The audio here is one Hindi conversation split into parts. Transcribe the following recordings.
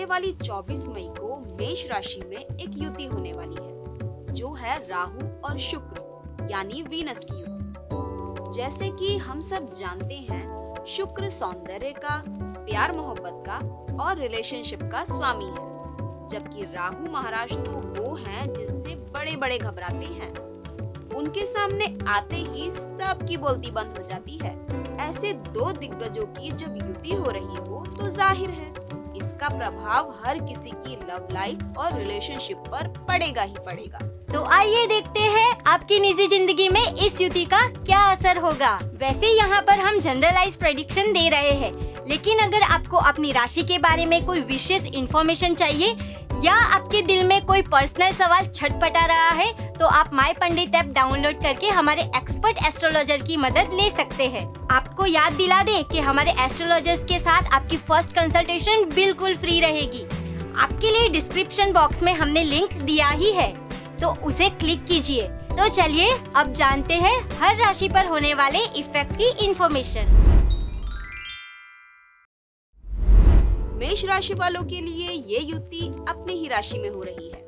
वाली 24 मई को मेष राशि में एक युति होने वाली है, जो है राहु और शुक्र यानी वीनस की युति। जैसे कि हम सब जानते हैं, शुक्र सौंदर्य का, प्यार मोहब्बत का और रिलेशनशिप का स्वामी है, जबकि राहु महाराज तो वो हैं जिनसे बड़े बड़े घबराते हैं। उनके सामने आते ही सबकी बोलती बंद हो जाती है। ऐसे दो दिग्गजों की जब युति हो रही हो तो जाहिर है इसका प्रभाव हर किसी की लव लाइफ और रिलेशनशिप पर पड़ेगा ही पड़ेगा। तो आइए देखते हैं आपकी निजी जिंदगी में इस युति का क्या असर होगा। वैसे यहाँ पर हम जनरलाइज प्रेडिक्शन दे रहे हैं, लेकिन अगर आपको अपनी राशि के बारे में कोई विशेष इन्फॉर्मेशन चाहिए या आपके दिल में कोई पर्सनल सवाल छटपटा रहा है, तो आप माय पंडित ऐप डाउनलोड करके हमारे एक्सपर्ट एस्ट्रोलॉजर की मदद ले सकते हैं। आपको याद दिला दे कि हमारे एस्ट्रोलॉजर्स के साथ आपकी फर्स्ट कंसल्टेशन बिल्कुल फ्री रहेगी। आपके लिए डिस्क्रिप्शन बॉक्स में हमने लिंक दिया ही है, तो उसे क्लिक कीजिए। तो चलिए अब जानते हैं हर राशि पर होने वाले इफेक्ट की इंफॉर्मेशन। मेष राशि वालों के लिए ये युति अपनी ही राशि में हो रही है।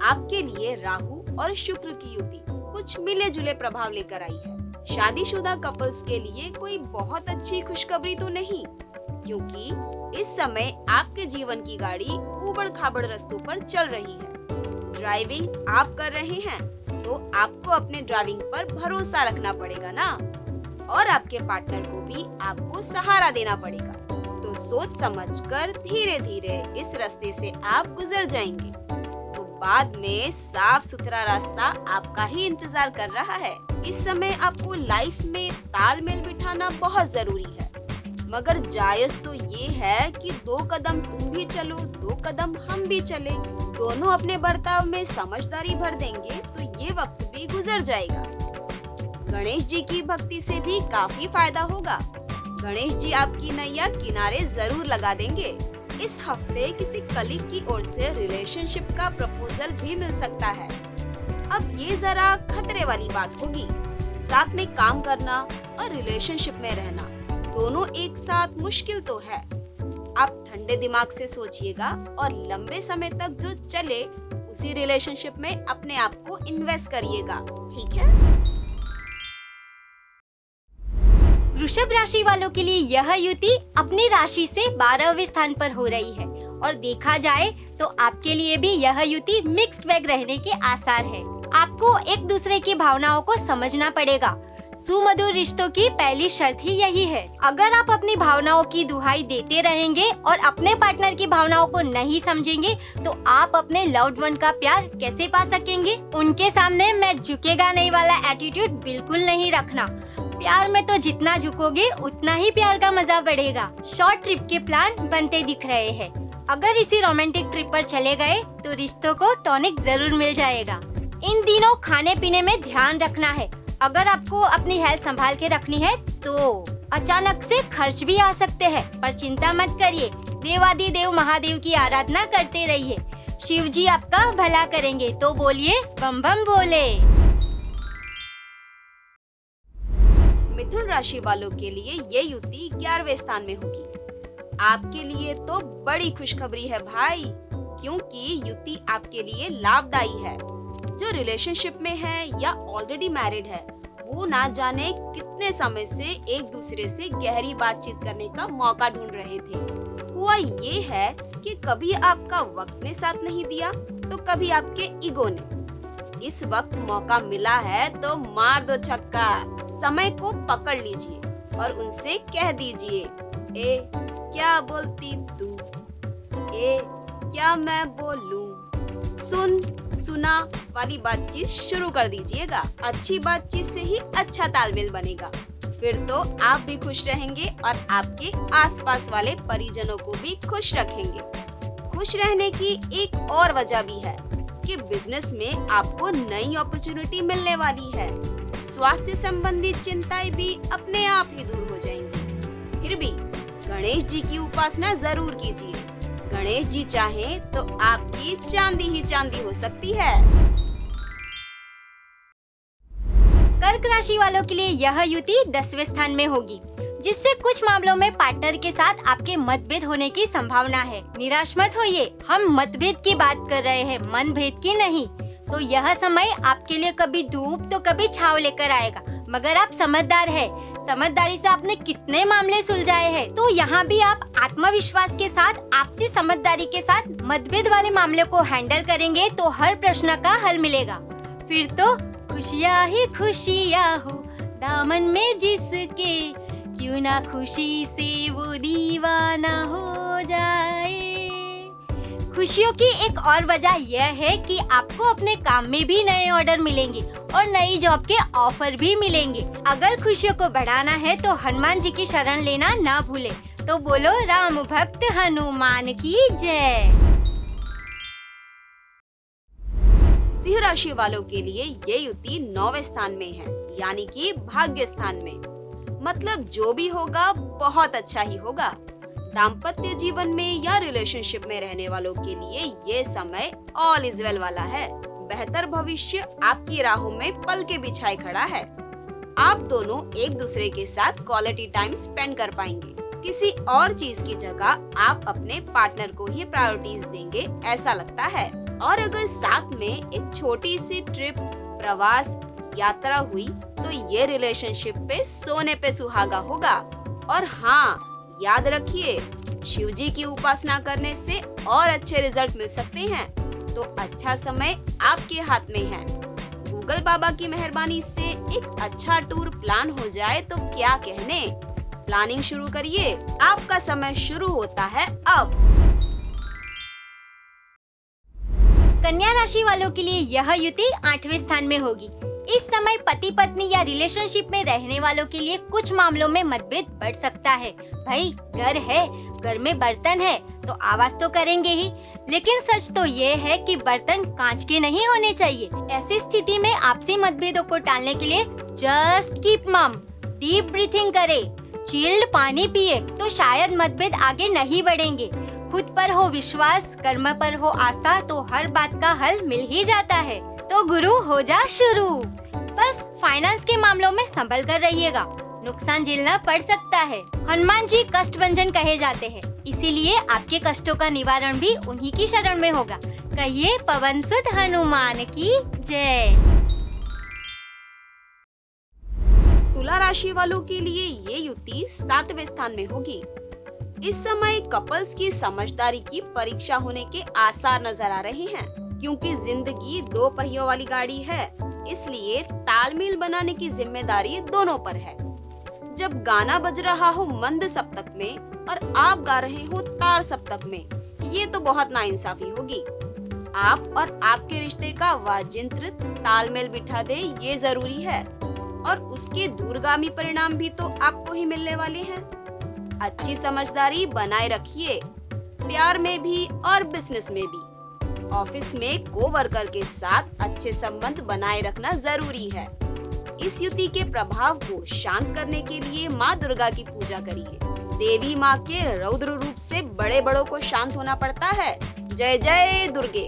आपके लिए राहु और शुक्र की युति कुछ मिले जुले प्रभाव लेकर आई है। शादीशुदा कपल्स के लिए कोई बहुत अच्छी खुशखबरी तो नहीं, क्योंकि इस समय आपके जीवन की गाड़ी ऊबड़ खाबड़ रास्तों पर चल रही है। ड्राइविंग आप कर रहे हैं तो आपको अपने ड्राइविंग पर भरोसा रखना पड़ेगा ना, और आपके पार्टनर को भी आपको सहारा देना पड़ेगा। तो सोच समझकर धीरे धीरे इस रास्ते से आप गुजर जाएंगे, तो बाद में साफ सुथरा रास्ता आपका ही इंतजार कर रहा है। इस समय आपको लाइफ में तालमेल बिठाना बहुत जरूरी है, मगर जायज तो ये है कि 2 कदम तुम भी चलो, 2 कदम हम भी चले। दोनों अपने बर्ताव में समझदारी भर देंगे तो ये वक्त भी गुजर जाएगा। गणेश जी की भक्ति से भी काफी फायदा होगा। गणेश जी आपकी नैया किनारे जरूर लगा देंगे। इस हफ्ते किसी कलीग की ओर से रिलेशनशिप का प्रपोजल भी मिल सकता है। अब ये जरा खतरे वाली बात होगी। साथ में काम करना और रिलेशनशिप में रहना दोनों एक साथ मुश्किल तो है। आप ठंडे दिमाग से सोचिएगा और लंबे समय तक जो चले उसी रिलेशनशिप में अपने आप को इन्वेस्ट करिएगा, ठीक है? वृषभ राशि वालों के लिए यह युति अपनी राशि से 12वें स्थान पर हो रही है, और देखा जाए तो आपके लिए भी यह युति मिक्स्ड बैग रहने के आसार है। आपको एक दूसरे की भावनाओं को समझना पड़ेगा। सुमधुर रिश्तों की पहली शर्त ही यही है। अगर आप अपनी भावनाओं की दुहाई देते रहेंगे और अपने पार्टनर की भावनाओं को नहीं समझेंगे, तो आप अपने लव्ड वन का प्यार कैसे पा सकेंगे? उनके सामने मैं झुकेगा नहीं वाला एटीट्यूड बिल्कुल नहीं रखना। प्यार में तो जितना झुकोगे उतना ही प्यार का मजा बढ़ेगा। शॉर्ट ट्रिप के प्लान बनते दिख रहे हैं। अगर इसी रोमांटिक ट्रिप पर चले गए तो रिश्तों को टॉनिक जरूर मिल जाएगा। इन दिनों खाने पीने में ध्यान रखना है। अगर आपको अपनी हेल्थ संभाल के रखनी है तो अचानक से खर्च भी आ सकते हैं, पर चिंता मत करिए। देवादिदेव महादेव की आराधना करते रहिए। शिव जी आपका भला करेंगे, तो बोलिए बम बम भोले। मिथुन राशि वालों के लिए ये युति 11वें स्थान में होगी। आपके लिए तो बड़ी खुशखबरी है भाई, क्योंकि युति आपके लिए लाभदायी है। जो रिलेशनशिप में है या ऑलरेडी मैरिड है, वो ना जाने कितने समय से एक दूसरे से गहरी बातचीत करने का मौका ढूंढ रहे थे। हुआ ये है कि कभी आपका वक्त ने साथ नहीं दिया तो कभी आपके ईगो ने। इस वक्त मौका मिला है तो मार दो छक्का। समय को पकड़ लीजिए और उनसे कह दीजिए, ए क्या बोलती तू, ए क्या मैं बोलूं। सुन सुना वाली बातचीत शुरू कर दीजिएगा। अच्छी बातचीत से ही अच्छा तालमेल बनेगा। फिर तो आप भी खुश रहेंगे और आपके आसपास वाले परिजनों को भी खुश रखेंगे। खुश रहने की एक और वजह भी है कि बिजनेस में आपको नई अपॉर्चुनिटी मिलने वाली है। स्वास्थ्य संबंधी चिंताएं भी अपने आप ही दूर हो जाएंगी। फिर भी गणेश जी की उपासना जरूर कीजिए। गणेश जी चाहें तो आपकी चांदी ही चांदी हो सकती है। कर्क राशि वालों के लिए यह युति 10वें स्थान में होगी। जिससे कुछ मामलों में पार्टनर के साथ आपके मतभेद होने की संभावना है। निराश मत होइए, हम मतभेद की बात कर रहे हैं, मनभेद की नहीं। तो यह समय आपके लिए कभी धूप तो कभी छाव लेकर आएगा, मगर आप समझदार है। समझदारी से आपने कितने मामले सुलझाए हैं। तो यहाँ भी आप आत्मविश्वास के साथ, आपसी समझदारी के साथ मतभेद वाले मामले को हैंडल करेंगे तो हर प्रश्न का हल मिलेगा। फिर तो खुशियाँ ही खुशियाँ हो दामन में जिसके, क्यों ना खुशी से वो दीवाना हो जाए। खुशियों की एक और वजह यह है कि आपको अपने काम में भी नए ऑर्डर मिलेंगे और नई जॉब के ऑफर भी मिलेंगे। अगर खुशियों को बढ़ाना है तो हनुमान जी की शरण लेना ना भूले। तो बोलो राम भक्त हनुमान की जय। सिंह राशि वालों के लिए ये युति 9वें स्थान में है, यानी कि भाग्य स्थान में। मतलब जो भी होगा बहुत अच्छा ही होगा। दाम्पत्य जीवन में या रिलेशनशिप में रहने वालों के लिए ये समय ऑल इज वेल वाला है। बेहतर भविष्य आपकी राहों में पल के बिछाए खड़ा है। आप दोनों एक दूसरे के साथ क्वालिटी टाइम स्पेंड कर पाएंगे। किसी और चीज की जगह आप अपने पार्टनर को ही प्रायोरिटीज देंगे ऐसा लगता है। और अगर साथ में एक छोटी सी ट्रिप, प्रवास, यात्रा हुई तो ये रिलेशनशिप पे सोने पे सुहागा होगा। और हाँ, याद रखिए, शिव जी की उपासना करने से और अच्छे रिजल्ट मिल सकते हैं। तो अच्छा समय आपके हाथ में है। गूगल बाबा की मेहरबानी से एक अच्छा टूर प्लान हो जाए तो क्या कहने। प्लानिंग शुरू करिए, आपका समय शुरू होता है अब। कन्या राशि वालों के लिए यह युति 8वें स्थान में होगी। इस समय पति पत्नी या रिलेशनशिप में रहने वालों के लिए कुछ मामलों में मतभेद बढ़ सकता है। भाई घर है, घर में बर्तन है तो आवाज तो करेंगे ही, लेकिन सच तो ये है कि बर्तन कांच के नहीं होने चाहिए। ऐसी स्थिति में आपसी मतभेदों को टालने के लिए जस्ट कीप मम, डीप ब्रीथिंग करे, चिल्ड पानी पिए तो शायद मतभेद आगे नहीं बढ़ेंगे। खुद पर हो विश्वास, कर्म पर हो आस्था तो हर बात का हल मिल ही जाता है। तो गुरु हो जा शुरू। बस फाइनेंस के मामलों में संभल कर रहिएगा, नुकसान झेलना पड़ सकता है। हनुमान जी कष्टभंजन कहे जाते हैं, इसीलिए आपके कष्टों का निवारण भी उन्हीं की शरण में होगा। कहिए पवन सुत हनुमान की जय। तुला राशि वालों के लिए ये युति 7वें स्थान में होगी। इस समय कपल्स की समझदारी की परीक्षा होने के आसार नजर आ रहे हैं, क्योंकि जिंदगी 2 पहियों वाली गाड़ी है, इसलिए तालमेल बनाने की जिम्मेदारी दोनों पर है। जब गाना बज रहा हो मंद सप्तक में और आप गा रहे हो तार सप्तक में, ये तो बहुत नाइंसाफी होगी। आप और आपके रिश्ते का वाजिंत्र तालमेल बिठा दे, ये जरूरी है, और उसके दूरगामी परिणाम भी तो आपको ही मिलने वाले हैं। अच्छी समझदारी बनाए रखिए, प्यार में भी और बिजनेस में भी। ऑफिस में कोवर्कर के साथ अच्छे संबंध बनाए रखना जरूरी है। इस युति के प्रभाव को शांत करने के लिए माँ दुर्गा की पूजा करिए। देवी माँ के रौद्र रूप से बड़े बड़ों को शांत होना पड़ता है। जय जय दुर्गे।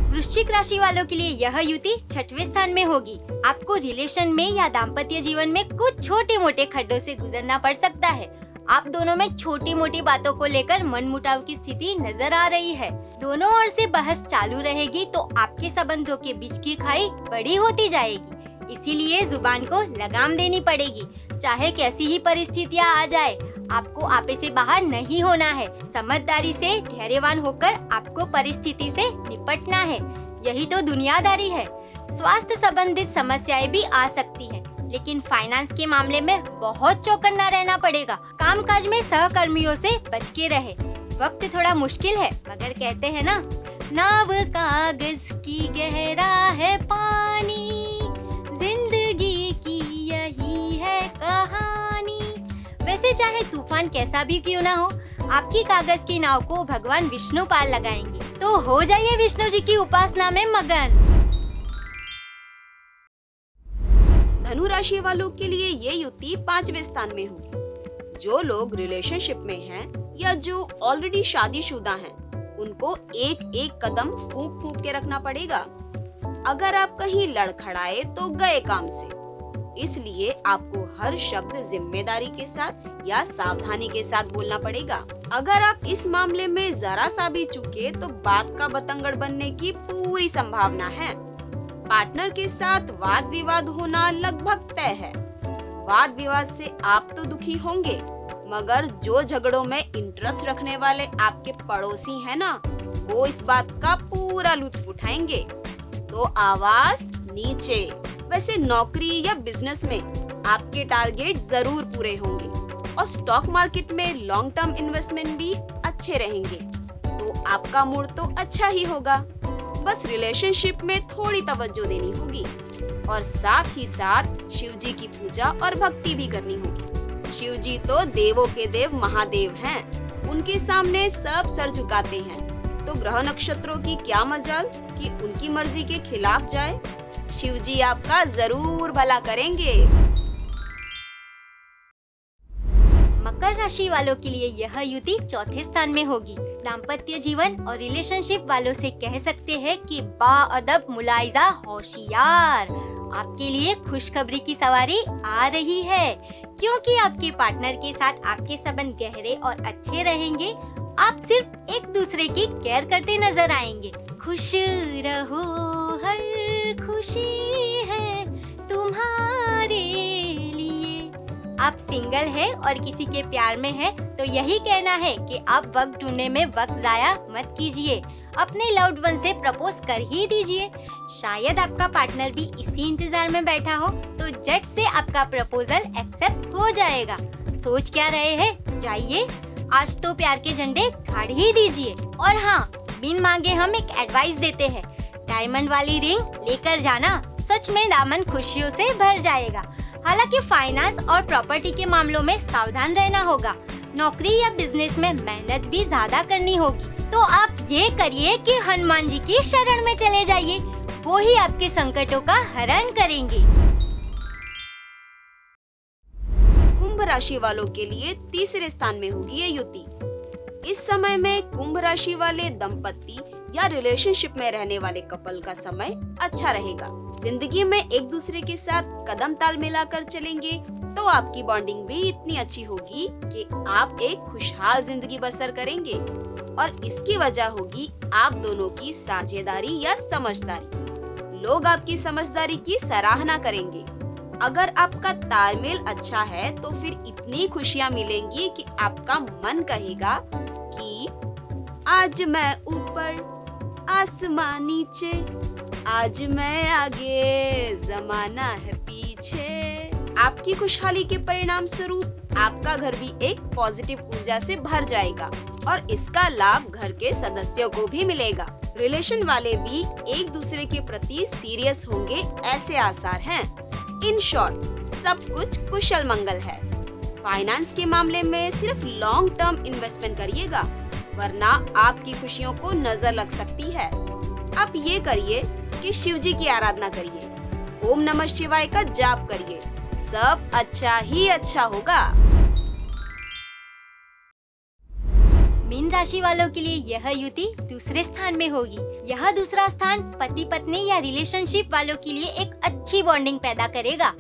वृश्चिक राशि वालों के लिए यह युति 6वें स्थान में होगी। आपको रिलेशन में या दाम्पत्य जीवन में कुछ छोटे मोटे खड्डों से गुजरना पड़ सकता है। आप दोनों में छोटी मोटी बातों को लेकर मनमुटाव की स्थिति नजर आ रही है। दोनों ओर से बहस चालू रहेगी तो आपके संबंधों के बीच की खाई बड़ी होती जाएगी। इसीलिए जुबान को लगाम देनी पड़ेगी। चाहे कैसी ही परिस्थितियाँ आ जाए, आपको आपे से बाहर नहीं होना है। समझदारी से धैर्यवान होकर आपको परिस्थिति से निपटना है। यही तो दुनियादारी है। स्वास्थ्य संबंधित समस्याएं भी आ सकती हैं, लेकिन फाइनेंस के मामले में बहुत चौकन्ना रहना पड़ेगा। कामकाज में सहकर्मियों से बच के रहे। वक्त थोड़ा मुश्किल है, मगर कहते हैं ना, नाव कागज की गहरा है पानी, जिंदगी की यही है कहानी। वैसे चाहे तूफान कैसा भी क्यों ना हो, आपकी कागज की नाव को भगवान विष्णु पार लगाएंगे। तो हो जाइए विष्णु जी की उपासना में मगन। धनु राशि वालों के लिए ये युति 5वें स्थान में होगी। जो लोग रिलेशनशिप में हैं या जो ऑलरेडी शादीशुदा हैं, उनको एक एक कदम फूंक फूंक के रखना पड़ेगा। अगर आप कहीं लड़खड़ाए तो गए काम से। इसलिए आपको हर शब्द जिम्मेदारी के साथ या सावधानी के साथ बोलना पड़ेगा। अगर आप इस मामले में जरा सा भी चूके तो बात का बतंगड़ बनने की पूरी संभावना है। पार्टनर के साथ वाद विवाद होना लगभग तय है। वाद विवाद से आप तो दुखी होंगे, मगर जो झगड़ों में इंटरेस्ट रखने वाले आपके पड़ोसी हैं ना, वो इस बात का पूरा लुत्फ उठाएंगे। तो आवाज नीचे। वैसे नौकरी या बिजनेस में आपके टारगेट जरूर पूरे होंगे और स्टॉक मार्केट में लॉन्ग टर्म इन्वेस्टमेंट भी अच्छे रहेंगे, तो आपका मूड तो अच्छा ही होगा। बस रिलेशनशिप में थोड़ी तवज्जो देनी होगी और साथ ही साथ शिव जी की पूजा और भक्ति भी करनी होगी। शिव जी तो देवों के देव महादेव हैं, उनके सामने सब सर झुकाते हैं, तो ग्रह नक्षत्रों की क्या मजाल कि उनकी मर्जी के खिलाफ जाए। शिव जी आपका जरूर भला करेंगे। मकर राशि वालों के लिए यह युति चौथे स्थान में होगी। दाम्पत्य जीवन और रिलेशनशिप वालों से कह सकते हैं कि बाअदब मुलाइजा होशियार। आपके लिए खुशखबरी की सवारी आ रही है, क्योंकि आपके पार्टनर के साथ आपके संबंध गहरे और अच्छे रहेंगे। आप सिर्फ एक दूसरे की केयर करते नजर आएंगे। खुश रहो, हर खुशी है तुम्हारे लिए। आप सिंगल हैं और किसी के प्यार में हैं, तो यही कहना है कि आप वक्त ढूंढने में वक्त जाया मत कीजिए। अपने लव्ड वन से प्रपोज कर ही दीजिए। शायद आपका पार्टनर भी इसी इंतजार में बैठा हो, तो झट से आपका प्रपोजल एक्सेप्ट हो जाएगा। सोच क्या रहे हैं, जाइए आज तो प्यार के झंडे गाड़ ही दीजिए। और हाँ, बिन मांगे हम एक एडवाइस देते हैं, डायमंड वाली रिंग लेकर जाना, सच में दामन खुशियों से भर जाएगा। हालांकि फाइनेंस और प्रॉपर्टी के मामलों में सावधान रहना होगा। नौकरी या बिजनेस में मेहनत भी ज्यादा करनी होगी। तो आप ये करिए कि हनुमान जी की शरण में चले जाइए, वो ही आपके संकटों का हरण करेंगे। कुंभ राशि वालों के लिए तीसरे स्थान में होगी ये युति। इस समय में कुंभ राशि वाले दंपति या रिलेशनशिप में रहने वाले कपल का समय अच्छा रहेगा। जिंदगी में एक दूसरे के साथ कदम ताल मिलाकर चलेंगे तो आपकी बॉन्डिंग भी इतनी अच्छी होगी कि आप एक खुशहाल जिंदगी बसर करेंगे। और इसकी वजह होगी आप दोनों की साझेदारी या समझदारी। लोग आपकी समझदारी की सराहना करेंगे। अगर आपका तालमेल अच्छा है तो फिर इतनी खुशियाँ मिलेंगी कि आपका मन कहेगा कि आज मैं ऊपर आसमां नीचे, आज मैं आगे जमाना है पीछे। आपकी खुशहाली के परिणाम स्वरूप आपका घर भी एक पॉजिटिव ऊर्जा से भर जाएगा और इसका लाभ घर के सदस्यों को भी मिलेगा। रिलेशन वाले भी एक दूसरे के प्रति सीरियस होंगे, ऐसे आसार हैं। इन शॉर्ट सब कुछ कुशल मंगल है। फाइनेंस के मामले में सिर्फ लॉन्ग टर्म इन्वेस्टमेंट करिएगा, वरना आपकी खुशियों को नजर लग सकती है। आप ये करिए कि शिव जी की आराधना करिए, ओम नमः शिवाय का जाप करिए, सब अच्छा ही अच्छा होगा। मीन राशि वालों के लिए यह युति दूसरे स्थान में होगी। यह दूसरा स्थान पति पत्नी या रिलेशनशिप वालों के लिए एक अच्छी बॉन्डिंग पैदा करेगा।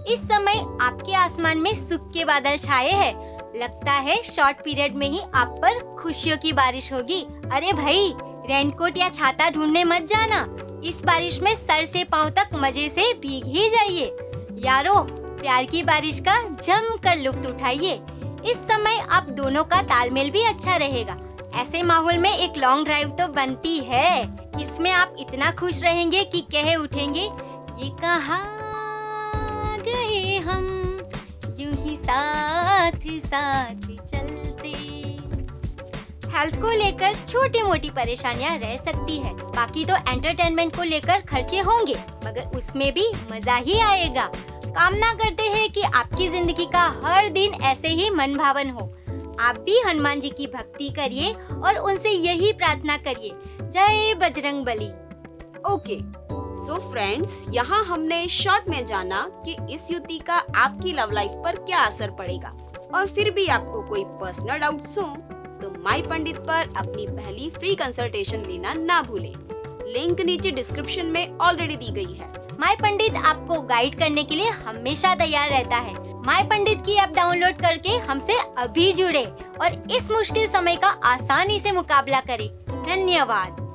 इस समय आपके आसमान में सुख के बादल छाए हैं। लगता है शॉर्ट पीरियड में ही आप पर खुशियों की बारिश होगी। अरे भाई, रेनकोट या छाता ढूंढने मत जाना, इस बारिश में सर से पांव तक मजे से भीग ही जाइए। यारो, प्यार की बारिश का जमकर लुत्फ उठाइए। इस समय आप दोनों का तालमेल भी अच्छा रहेगा। ऐसे माहौल में एक लॉन्ग ड्राइव तो बनती है। इसमें आप इतना खुश रहेंगे कि कहे उठेंगे, ये कहाँ गए हम, यूं ही साथ साथ चलते। हेल्थ को लेकर छोटी मोटी परेशानियां रह सकती है, बाकी तो एंटरटेनमेंट को लेकर खर्चे होंगे, मगर उसमें भी मजा ही आएगा। कामना करते हैं कि आपकी जिंदगी का हर दिन ऐसे ही मनभावन हो। आप भी हनुमान जी की भक्ति करिए और उनसे यही प्रार्थना करिए, जय Bajrang Bali. Okay, so friends, यहाँ हमने शॉर्ट में जाना कि इस युति का आपकी लव लाइफ पर क्या असर पड़ेगा। और फिर भी आपको कोई पर्सनल डाउट्स हो तो माई पंडित पर अपनी पहली फ्री कंसल्टेशन लेना ना भूलें। लिंक नीचे डिस्क्रिप्शन में ऑलरेडी दी गई है। माय पंडित आपको गाइड करने के लिए हमेशा तैयार रहता है। माय पंडित की ऐप डाउनलोड करके हमसे अभी जुड़े और इस मुश्किल समय का आसानी से मुकाबला करें। धन्यवाद।